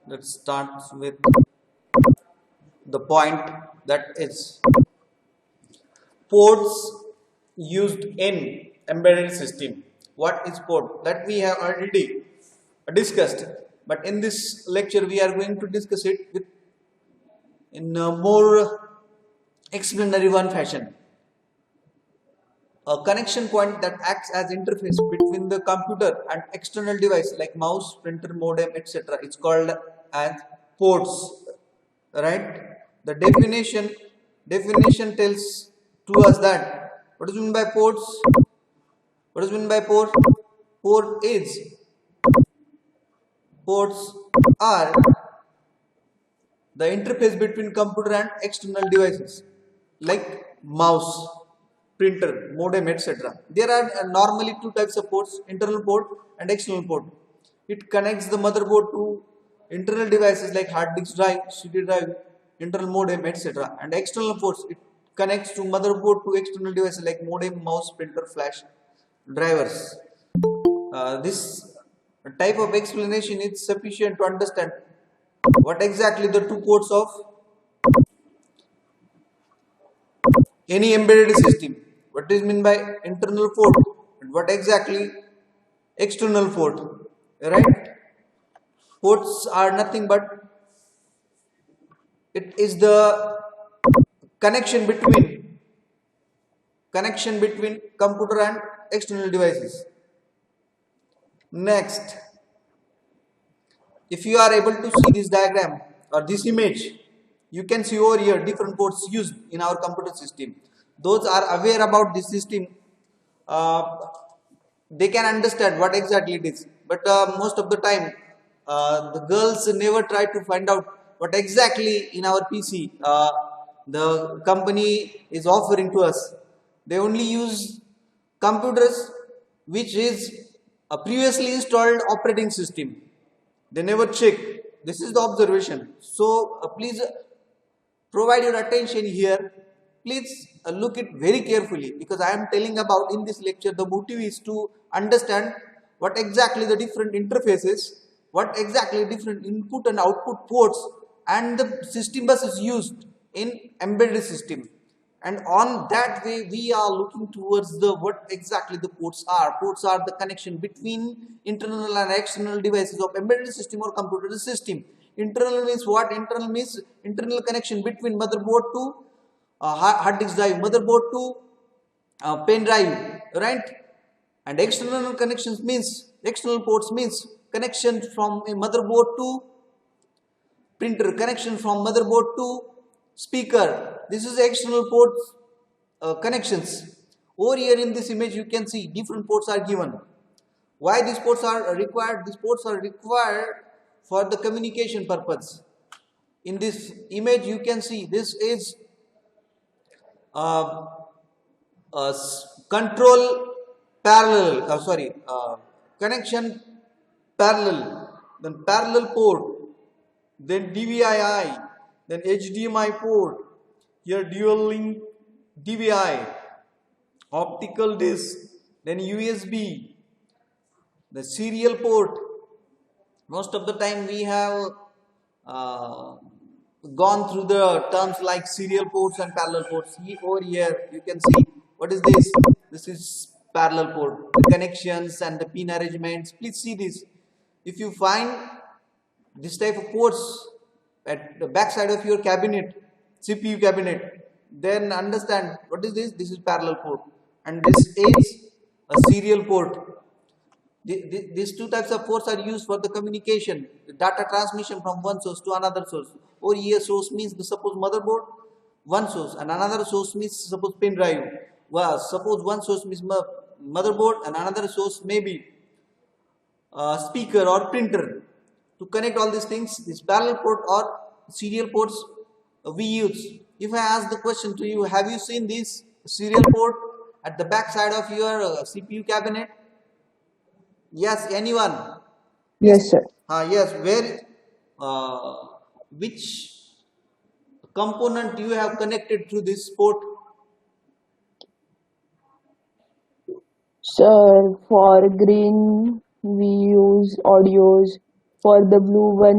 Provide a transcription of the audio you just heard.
Let's start with the point, that is ports used in embedded system. What is port? That we have already discussed, but in this lecture we are going to discuss it in a more explanatory one fashion. A connection point that acts as interface between the computer and external device like mouse, printer, modem, etc. It's called as ports, right? The definition tells to us that what is meant by ports. What is meant by port? Ports are the interface between computer and external devices like mouse, printer, modem, etc. There are normally two types of ports: internal port and external port. It connects the motherboard to internal devices like hard disk drive, CD drive, internal modem, etc. And external ports, it connects to motherboard to external devices like modem, mouse, printer, flash drivers. This type of explanation is sufficient to understand what exactly the two ports of any embedded system. What is meant by internal port and what exactly external port, right? Ports are nothing but it is the connection between computer and external devices. Next, if you are able to see this diagram or this image, you can see over here different ports used in our computer system. Those are aware about this system, uh, they can understand what exactly it is. But most of the time, the girls never try to find out what exactly in our PC the company is offering to us. They only use computers which is a previously installed operating system. They never check. This is the observation. So please provide your attention here. Please look it very carefully, because I am telling about in this lecture the motive is to understand what exactly the different interfaces, what exactly different input and output ports and the system bus is used in embedded system. And on that way we are looking towards the what exactly the ports are. Ports are the connection between internal and external devices of embedded system or computer system. Internal means what? Internal means internal connection between motherboard to hard disk drive, motherboard to pen drive, right? And external connections means external ports means connection from a motherboard to printer, connection from motherboard to speaker. This is external ports connections. Over here in this image you can see different ports are given. Why these ports are required? These ports are required for the communication purpose. In this image you can see this is uh, control parallel, connection parallel, then parallel port, then DVI, then HDMI port, here dual link DVI, optical disc, then USB, the serial port. Most of the time we have uh, gone through the terms like serial ports and parallel ports. Over here you can see what is this. This is parallel port, the connections and the pin arrangements. Please see this. If you find this type of ports at the back side of your cabinet, CPU cabinet, then understand what is this. This is parallel port and this is a serial port. These two types of ports are used for the communication, the data transmission from one source to another source. Or here source means the suppose motherboard, one source, and another source means suppose pen drive. Well, suppose one source means motherboard and another source may be speaker or printer. To connect all these things, this parallel port or serial ports we use. If I ask the question to you, have you seen this serial port at the back side of your CPU cabinet? Yes, anyone? Please. Yes, sir. Yes, where, uh, which component you have connected to this port? Sir, for green we use audios. For the blue one